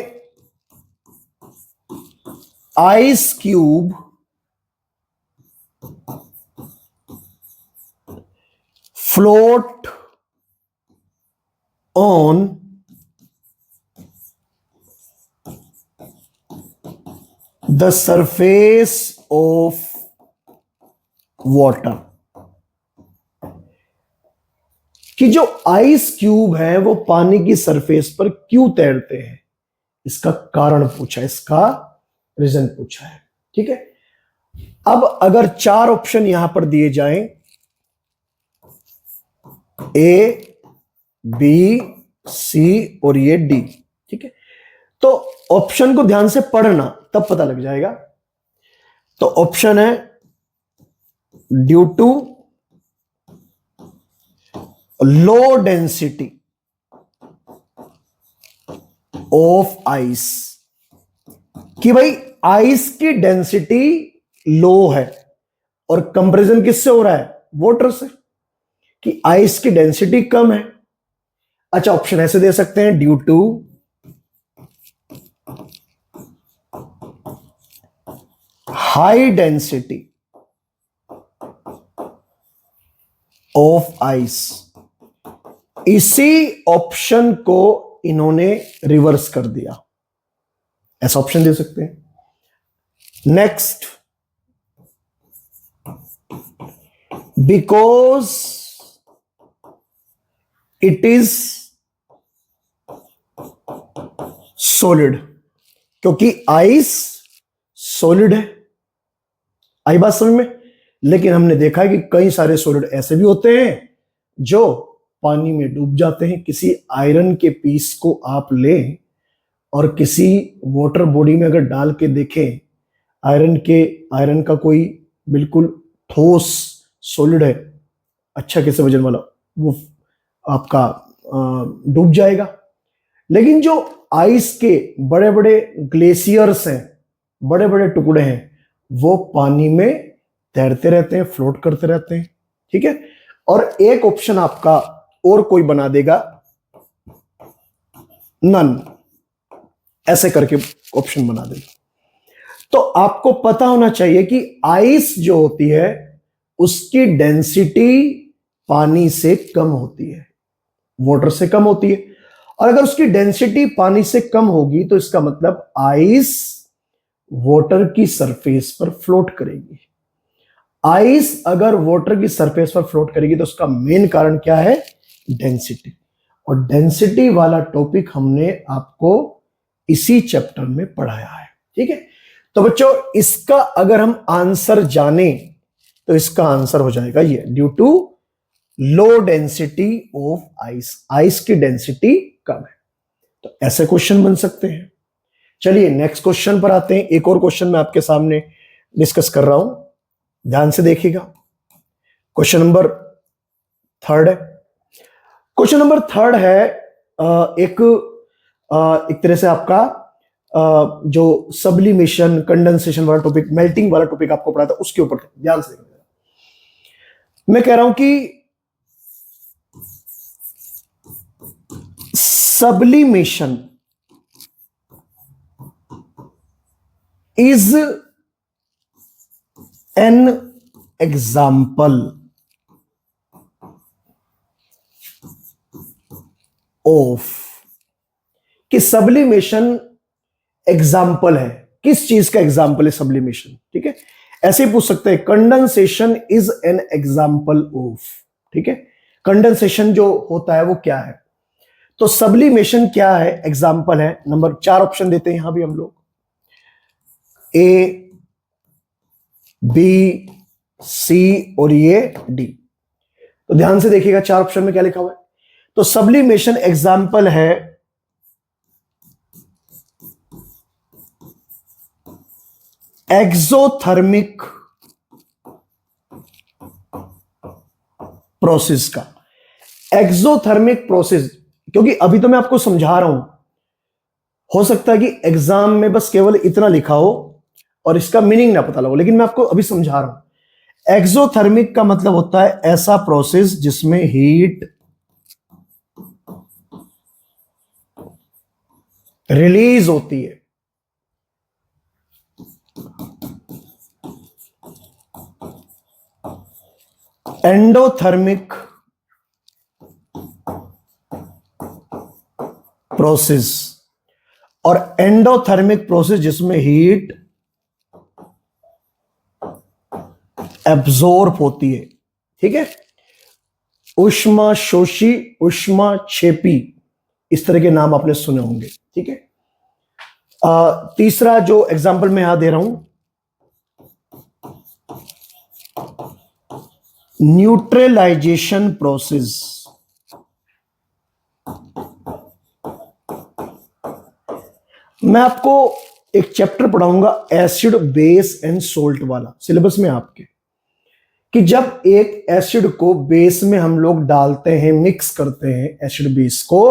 ice cube float on the surface of water, कि जो आइस क्यूब है वो पानी की सरफेस पर क्यों तैरते हैं, इसका कारण पूछा, इसका रीजन पूछा है। ठीक है, अब अगर 4 ऑप्शन यहां पर दिए जाएं, ए, बी, सी और ये डी, ठीक है, तो ऑप्शन को ध्यान से पढ़ना, तब पता लग जाएगा। तो ऑप्शन है due to low density of ice, कि भाई आइस की डेंसिटी लो है, और कंपैरिजन किससे हो रहा है, वाटर से, कि आइस की डेंसिटी कम है। अच्छा, ऑप्शन ऐसे दे सकते हैं, due to high density of ice. इसी ऑप्शन को इन्होंने रिवर्स कर दिया, ऐसा ऑप्शन दे सकते हैं। Next, because it is solid, क्योंकि आइस सॉलिड है। आई बात समझ में? लेकिन हमने देखा है कि कई सारे सॉलिड ऐसे भी होते हैं जो पानी में डूब जाते हैं। किसी आयरन के पीस को आप लें और किसी वाटर बॉडी में अगर डाल के देखें, आयरन का कोई बिल्कुल ठोस सॉलिड है, अच्छा कैसे वजन वाला, वो आपका डूब जाएगा। लेकिन जो आइस के बड़े बड़े ग्लेशियर्स हैं, बड़े बड़े टुकड़े हैं, वो पानी में तैरते रहते हैं, फ्लोट करते रहते हैं। ठीक है, और एक ऑप्शन आपका और कोई बना देगा, नन, ऐसे करके ऑप्शन बना देगा। तो आपको पता होना चाहिए कि आइस जो होती है उसकी डेंसिटी पानी से कम होती है, वाटर से कम होती है। और अगर उसकी डेंसिटी पानी से कम होगी तो इसका मतलब आइस वाटर की सरफेस पर फ्लोट करेगी। आइस अगर वाटर की सरफेस पर फ्लोट करेगी तो उसका मेन कारण क्या है, डेंसिटी। और डेंसिटी वाला टॉपिक हमने आपको इसी चैप्टर में पढ़ाया है। ठीक है, तो बच्चों इसका अगर हम आंसर जाने तो इसका आंसर हो जाएगा ये, due to low density of ice, ice की डेंसिटी कम है। तो ऐसे क्वेश्चन बन सकते हैं। चलिए नेक्स्ट क्वेश्चन पर आते हैं। एक और क्वेश्चन मैं आपके सामने डिस्कस कर रहा हूं, ध्यान से देखिएगा। क्वेश्चन नंबर 3 है। क्वेश्चन नंबर 3 है एक तरह से आपका जो सब्लिमेशन, कंडेंसेशन वाला टॉपिक, मेल्टिंग वाला टॉपिक आपको पढ़ा था, उसके ऊपर ध्यान से देखिएगा। मैं कह रहा हूं कि sublimation is an example of, कि सब्लिमेशन एग्जाम्पल है, किस चीज का एग्जाम्पल है सब्लिमेशन। ठीक है, ऐसे ही पूछ सकते हैं, condensation is an example of. ठीक है, कंडेंसेशन जो होता है वो क्या है। तो सब्लिमेशन क्या है, एग्जाम्पल है, नंबर 4 ऑप्शन देते हैं यहां भी हम लोग, ए, बी, सी और ये डी। तो ध्यान से देखिएगा 4 ऑप्शन में क्या लिखा हुआ है। तो सब्लिमेशन एग्जाम्पल है एक्सोथर्मिक प्रोसेस का। एक्सोथर्मिक प्रोसेस, क्योंकि अभी तो मैं आपको समझा रहा हूं, हो सकता है कि एग्जाम में बस केवल इतना लिखा हो और इसका मीनिंग ना पता लगे, लेकिन मैं आपको अभी समझा रहा हूं। एक्सोथर्मिक का मतलब होता है ऐसा प्रोसेस जिसमें हीट रिलीज होती है। एंडोथर्मिक प्रोसेस, और एंडोथर्मिक प्रोसेस जिसमें हीट एब्जॉर्ब होती है। ठीक है, उष्मा शोषी, उष्मा क्षेपी, इस तरह के नाम आपने सुने होंगे। ठीक है, तीसरा जो एग्जांपल मैं यहां दे रहा हूं, न्यूट्रलाइजेशन प्रोसेस। मैं आपको एक चैप्टर पढ़ाऊंगा एसिड बेस एंड सोल्ट वाला, सिलेबस में आपके, कि जब एक एसिड को बेस में हम लोग डालते हैं, मिक्स करते हैं एसिड बेस को,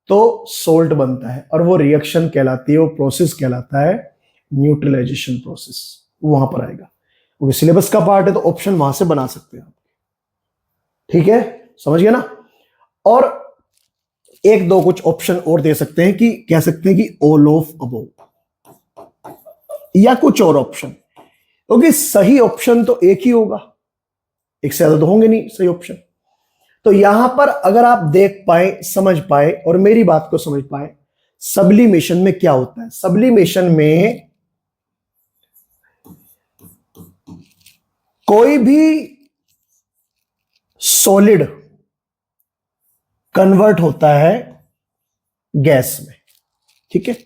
तो सोल्ट बनता है और वो रिएक्शन कहलाती है, वो प्रोसेस कहलाता है न्यूट्रलाइजेशन प्रोसेस। वहां पर आएगा, वो सिलेबस का पार्ट है, तो ऑप्शन वहां से बना सकते हैं। ठीक है, समझ गया ना। और एक दो कुछ ऑप्शन और दे सकते हैं, कि कह सकते हैं कि ऑल ऑफ अबोव, या कुछ और ऑप्शन, क्योंकि सही ऑप्शन तो एक ही होगा, एक से ज्यादा तो होंगे नहीं सही ऑप्शन। तो यहां पर अगर आप देख पाए, समझ पाए और मेरी बात को समझ पाए, सब्लिमेशन में क्या होता है। सब्लिमेशन में कोई भी सॉलिड कन्वर्ट होता है गैस में। ठीक है,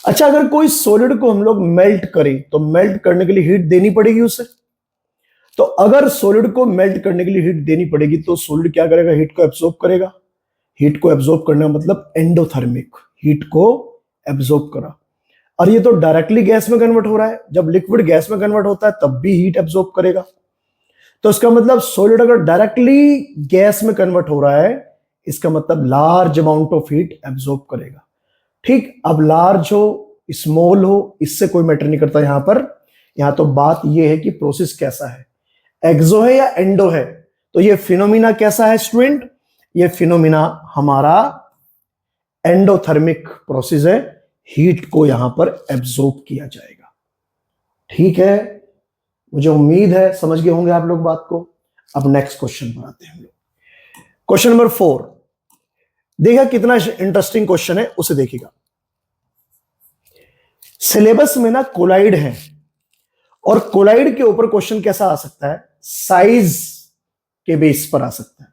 अच्छा, अगर कोई सॉलिड को हम लोग मेल्ट करें, तो मेल्ट करने के लिए हीट देनी पड़ेगी उसे। तो अगर सॉलिड को मेल्ट करने के लिए हीट देनी पड़ेगी, तो सॉलिड क्या करेगा, हीट को एब्सॉर्ब करेगा। हीट को एब्सॉर्ब करना मतलब एंडोथर्मिक, हीट को एब्सॉर्ब करा। और ये तो डायरेक्टली गैस में कन्वर्ट हो रहा है, जब लिक्विड गैस में कन्वर्ट होता है तब भी हीट एब्सॉर्ब करेगा। तो इसका मतलब सॉलिड अगर डायरेक्टली गैस में कन्वर्ट हो रहा है, इसका मतलब large amount of heat absorb करेगा। ठीक, अब लार्ज हो स्मॉल हो इससे कोई मैटर नहीं करता यहां पर। यहां तो बात यह है कि प्रोसेस कैसा है, एक्सो है या एंडो है। तो ये फिनोमिना कैसा है स्टूडेंट, ये फिनोमिना हमारा एंडोथर्मिक प्रोसेस है, हीट को यहां पर एब्जॉर्ब किया जाएगा। ठीक है, मुझे उम्मीद है समझ गए होंगे आप लोग बात को। अब नेक्स्ट क्वेश्चन पर आते हैं हम लोग। क्वेश्चन नंबर 4, देखा कितना इंटरेस्टिंग क्वेश्चन है, उसे देखिएगा। सिलेबस में ना कोलाइड है, और कोलाइड के ऊपर क्वेश्चन कैसा आ सकता है, साइज के बेस पर आ सकता है।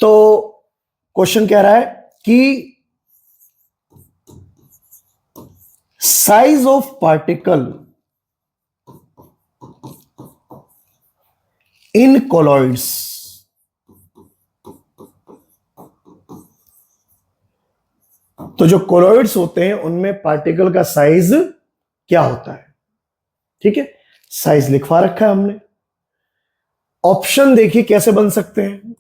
तो क्वेश्चन कह रहा है कि size of particle in colloids, तो जो कोलॉइड्स होते हैं उनमें पार्टिकल का साइज क्या होता है। ठीक है, साइज लिखवा रखा है हमने। ऑप्शन देखिए कैसे बन सकते हैं।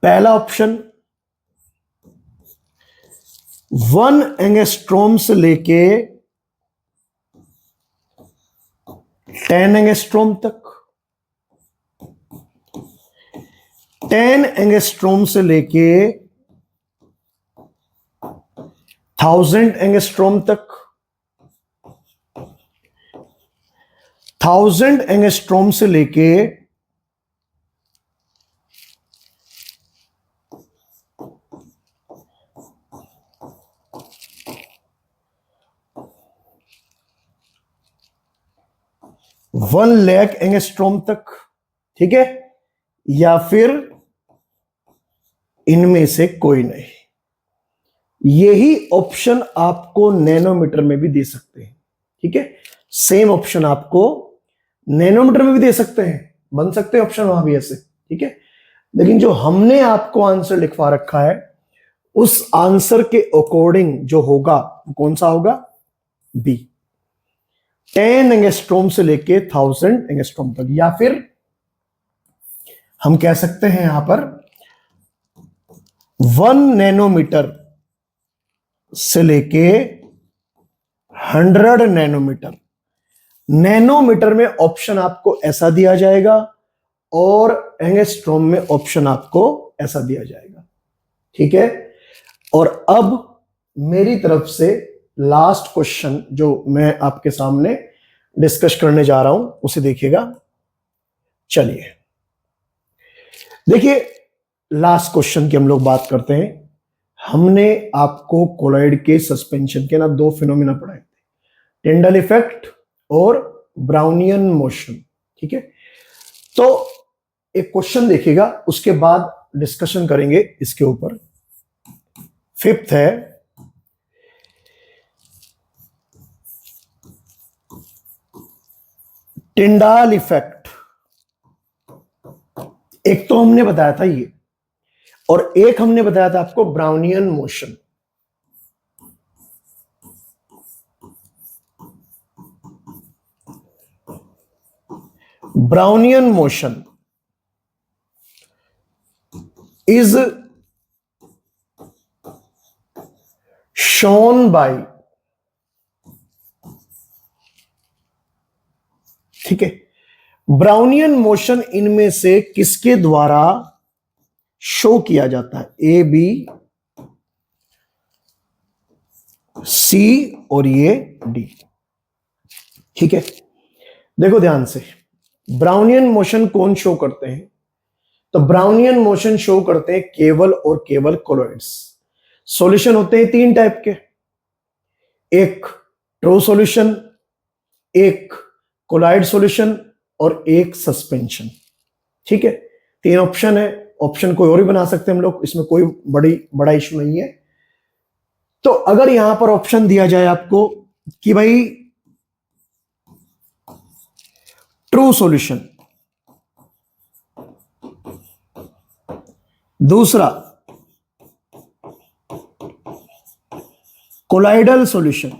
पहला ऑप्शन 1 एंगस्ट्रोम से लेके 10 एंगस्ट्रोम तक, 10 एंगस्ट्रोम से लेके 1000 एंगस्ट्रोम तक, 1000 एंगस्ट्रोम से लेके 1 लाख एंगस्ट्रॉम तक, ठीक है, या फिर इनमें से कोई नहीं। यही ऑप्शन आपको नैनोमीटर में भी दे सकते हैं, ठीक है, सेम ऑप्शन आपको नैनोमीटर में भी दे सकते हैं, बन सकते हैं ऑप्शन वहां भी ऐसे, ठीक है। लेकिन जो हमने आपको आंसर लिखवा रखा है उस आंसर के अकॉर्डिंग जो होगा वो कौन सा होगा, बी, 10 एंगस्ट्रॉम से लेके 1000 एंगस्ट्रॉम तक, या फिर हम कह सकते हैं यहां पर 1 नैनोमीटर से लेके 100 नैनोमीटर। नैनोमीटर में ऑप्शन आपको ऐसा दिया जाएगा और एंगस्ट्रॉम में ऑप्शन आपको ऐसा दिया जाएगा, ठीक है। और अब मेरी तरफ से लास्ट क्वेश्चन जो मैं आपके सामने डिस्कस करने जा रहा हूं उसे देखिएगा। चलिए देखिए, लास्ट क्वेश्चन की हम लोग बात करते हैं। हमने आपको कोलॉइड के सस्पेंशन के ना 2 फिनोमिना पढ़ाए थे, टिंडल इफेक्ट और ब्राउनियन मोशन, ठीक है। तो एक क्वेश्चन देखिएगा, उसके बाद डिस्कशन करेंगे इसके ऊपर। 5th है, टिंडाल इफेक्ट। एक तो हमने बताया था ये, और एक हमने बताया था आपको Brownian motion. Brownian motion is shown by, ठीक है, ब्राउनियन मोशन इनमें से किसके द्वारा शो किया जाता है, ए बी सी और ये डी, ठीक है। देखो ध्यान से, ब्राउनियन मोशन कौन शो करते हैं, तो ब्राउनियन मोशन शो करते हैं केवल और केवल कोलॉइड्स। सॉल्यूशन होते हैं 3 टाइप के, एक ट्रू सॉल्यूशन, एक कोलॉइड सॉल्यूशन और एक सस्पेंशन, ठीक है। 3 ऑप्शन है, ऑप्शन कोई और भी बना सकते हैं हम लोग, इसमें कोई बड़ा इशू नहीं है। तो अगर यहां पर ऑप्शन दिया जाए आपको कि भाई ट्रू सॉल्यूशन, दूसरा कोलाइडल सॉल्यूशन,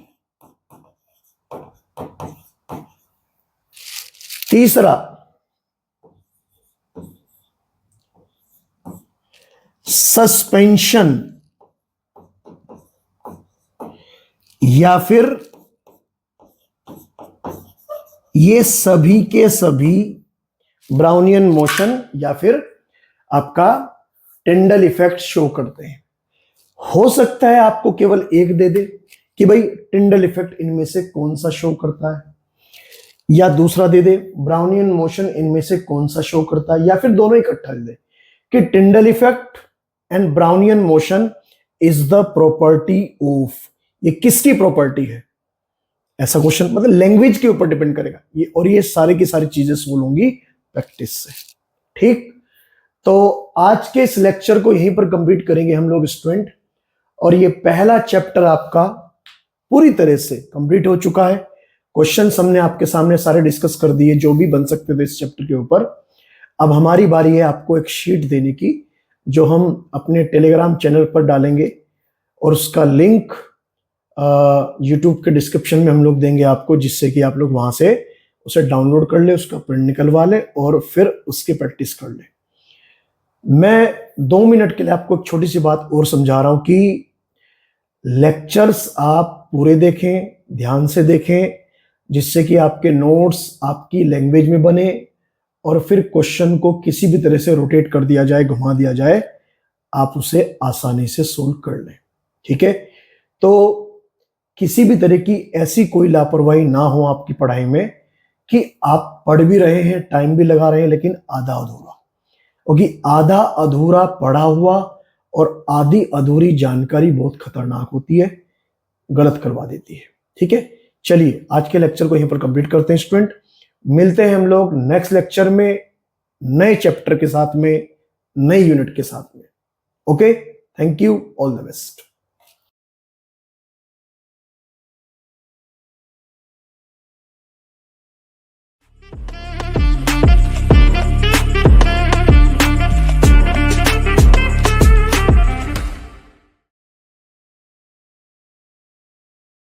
तीसरा सस्पेंशन, या फिर ये सभी के सभी ब्राउनियन मोशन या फिर आपका टिंडल इफेक्ट शो करते हैं। हो सकता है आपको केवल एक दे दे कि भाई टिंडल इफेक्ट इनमें से कौन सा शो करता है, या दूसरा दे दे ब्राउनियन मोशन इनमें से कौन सा शो करता है, या फिर दोनों इकट्ठा दे दे कि Tyndall effect and Brownian motion is the property of, ये किसकी प्रॉपर्टी है, ऐसा क्वेश्चन, मतलब लैंग्वेज के ऊपर डिपेंड करेगा ये, और ये सारी की सारी चीजें सोल्व होंगी प्रैक्टिस से, ठीक। तो आज के इस लेक्चर को यहीं पर कंप्लीट करेंगे हम लोग स्टूडेंट, और ये पहला चैप्टर आपका पूरी तरह से कंप्लीट हो चुका है। क्वेश्चंस हमने आपके सामने सारे डिस्कस कर दिए जो भी बन सकते थे इस चैप्टर के ऊपर। अब हमारी बारी है आपको एक शीट देने की जो हम अपने टेलीग्राम चैनल पर डालेंगे, और उसका लिंक यूट्यूब के डिस्क्रिप्शन में हम लोग देंगे आपको, जिससे कि आप लोग वहां से उसे डाउनलोड कर ले, उसका प्रिंट निकलवा ले और फिर उसकी प्रैक्टिस कर ले। मैं 2 मिनट के लिए आपको एक छोटी सी बात और समझा रहा हूं कि लेक्चर्स आप पूरे देखें, ध्यान से देखें, जिससे कि आपके नोट्स आपकी लैंग्वेज में बने, और फिर क्वेश्चन को किसी भी तरह से रोटेट कर दिया जाए, घुमा दिया जाए, आप उसे आसानी से सोल्व कर लें, ठीक है। तो किसी भी तरह की ऐसी कोई लापरवाही ना हो आपकी पढ़ाई में कि आप पढ़ भी रहे हैं, टाइम भी लगा रहे हैं, लेकिन आधा अधूरा, क्योंकि आधा अधूरा पढ़ा हुआ और आधी अधूरी जानकारी बहुत खतरनाक होती है, गलत करवा देती है, ठीक है। चलिए आज के लेक्चर को यहीं पर कंप्लीट करते हैं स्टूडेंट। मिलते हैं हम लोग नेक्स्ट लेक्चर में नए चैप्टर के साथ में, नई यूनिट के साथ में। Okay, thank you, all the best.